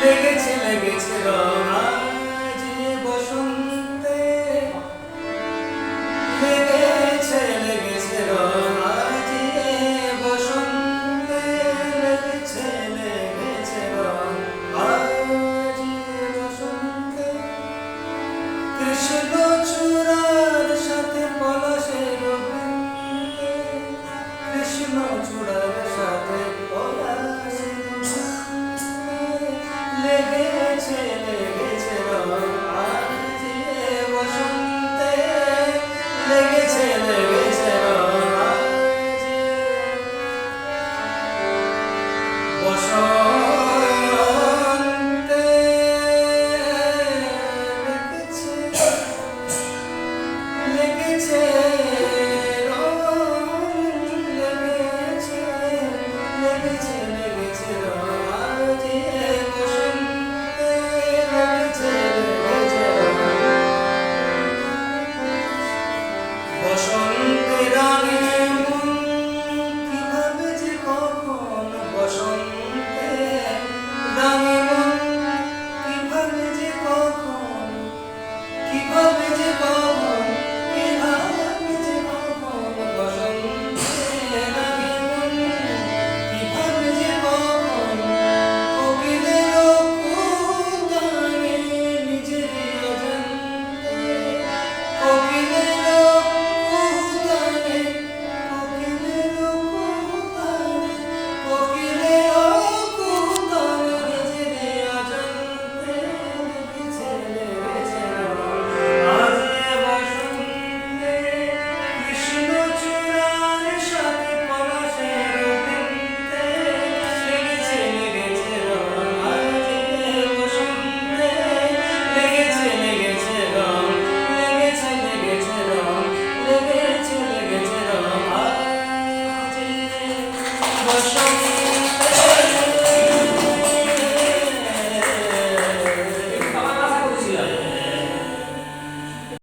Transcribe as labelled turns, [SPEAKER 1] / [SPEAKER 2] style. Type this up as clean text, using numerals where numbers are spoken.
[SPEAKER 1] লেগেছে লেগেছে রং আজ বসন্তে লেগেছে লেগেছে রং আজ বসন্তে লেগেছে লেগেছে রং আজ বসন্তে কৃষ্ণ চূড়ার সাথে পলাশের বৃন্তে কৃষ্ণ চূড়ার সাথে পলাশের বৃন্তে লেগেছে লেগেছে রং আজ বসন্তে লেগেছে লেগেছে